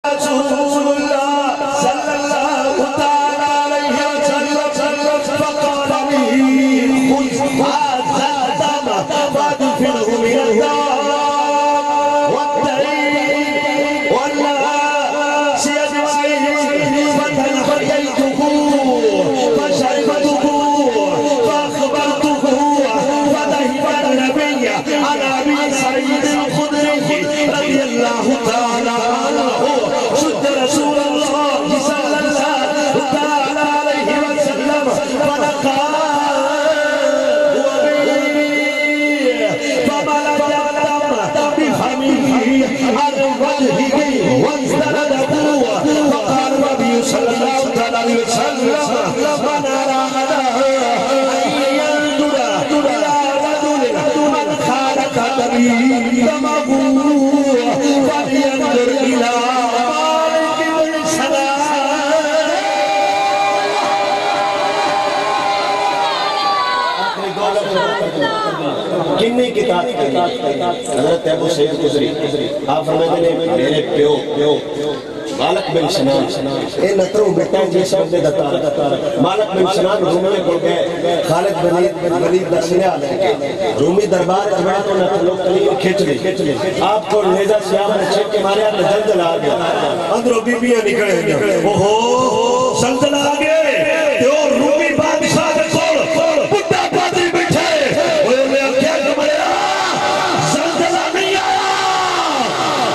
رسول الله صلى الله تعالى عليه وسلم فقال لي خذ هذا الدم فادفنه من الدار والدين والناس اجمعين فتلقيته فشربته فاخبرته فذهب النبي عن ابي سعيد الخدري رضي الله تعالى عنه شد رسول الله صلى الله تعالى عليه وسلم فنقى فملك الدم بفمه عن وجهه واستنده فقال النبي صلى الله عليه وسلم من اراد ان ينظر الى رجل من خالق دمه دمه فلينظر الى کنی کتاب حضرت ابو سعید خدری آپ فرماتے ہیں میرے پیو مالک بن سنان اے نترو بیٹا جیسا بندے دتا مالک بن سنان رومی کو گئے خالد ولید دسنے آلے رومی دربار جبڑا تو نتر لوگ کلیم کھچ لے آپ کو نیزہ سیاہ نے چھک کے مارے آپ نے زلزل آگیا اندروں بیبیاں نکڑے ہیں اوہو زلزل آگئے تو رومی بادشاہ کے کول بڑا پادری بیٹھے وہ میں کیا کمریا زلزلہ نہیں آیا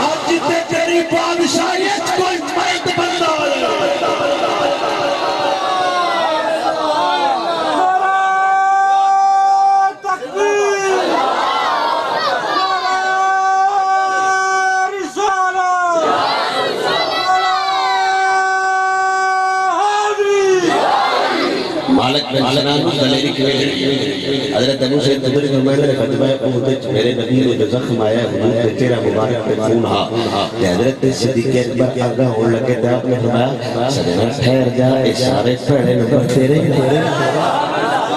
آج جتے تیری بادشاہیت کوئی مرد بندہ آیا مالک بن سنان دلیری کے لئے حضرت ابو سعید خدری فرمانے نے خطبہ قوت میرے نبی نے جو زخم آیا ہے حضور نے تیرا مبارک پہ خون ہا حضرت صدیق اکبر آگاہ ہون لگے تھے آپ نے فرمایا سجنہ ٹھہر جا اشارے پڑھے نمبر تیرے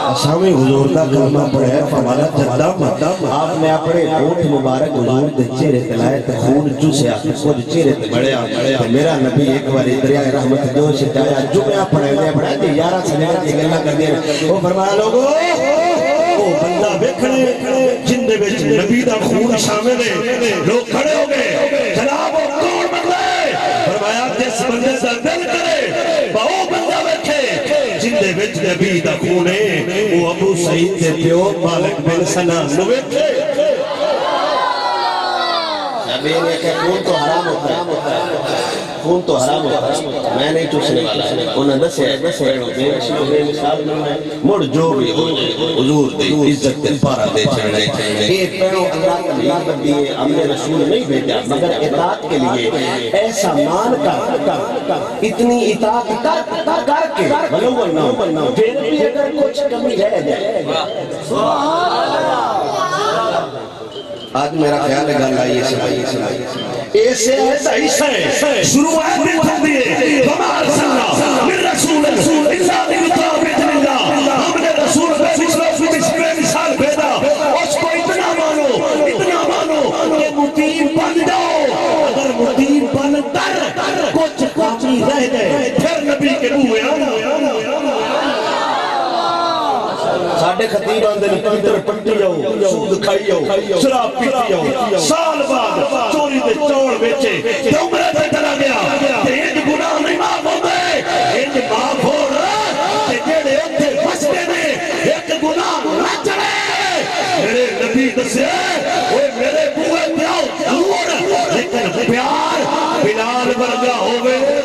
اسامی حضور کا کلمہ پڑھے فرمانا جدام آپ نے اپنے ہوٹ مبارک حضور دے چہرے تلائے تے خون جو سے آپ کو چہرے تے بڑے میرا نبی ایک باری دریائے رحمت جو شتایا جو میں آپ پڑھے لیا پڑھا کہ یارہ سجنہ کی گلہ کر دیا وہ فرمایا لوگو وہ بندہ بیکھنے جن دے بیچ نبی دا خون شامل ہے لوگ کھڑے ہو گئے جناب وہ کون بدلے فرمایا جس بندے سے دل کرے وہ بندہ بیٹھے جن دے بیچ نبی دا خون ہے وہ ابو سعید دے پیو مالک بن سنان نو بیٹھے نبی نے کہ خون تو حرام ہوتا ہے خون تو حرام ہوتا ہے میں نہیں چوسنے والا انہوں دس ہے مثال میں مڑ جو بھی ہو جائے حضور دے عزت دے پارا دے چڑھنے یہ پیڑو اللہ کا نہیں بدیئے ہم نے رسول نہیں بھیجا مگر اطاعت کے لیے ایسا مان کر اتنی اطاعت کر کے بلو بلنا پھر بھی اگر کچھ کمی رہ جائے آج میرا خیال ہے گانا یہ سمائی ایسے ایسا حصہ شروعات میں کھل دیئے وَمَا أَرْسَلْنَا مِن رَسُولٍ إِلَّا بِلِسَانِ بِإِذْنِ اللَّهِ ہم نے رسول بے مثال بھیجا اس کو اتنا مانو کہ مطیع بن جاؤ اگر مطیع بن کر کچھ کمی رہ جائے پھر نبی کے منہ میں آنا ساڑھے خطیب آندے نے پیتر پٹی جاؤ سود کھائی جاؤ شراب پیتی جاؤ سال بعد چوری دے چوڑ بیچے تے عمرہ تے چلا گیا تے ایک گناہ نہیں معاف ہوتے ایک معاف ہو رہا تے جیڑے اتھے بچتے نے ایک گناہ نہ چلے میرے نبی دسے وہ میرے بوئے پیاؤ ضرور لیکن پیار بلال ورگا ہوئے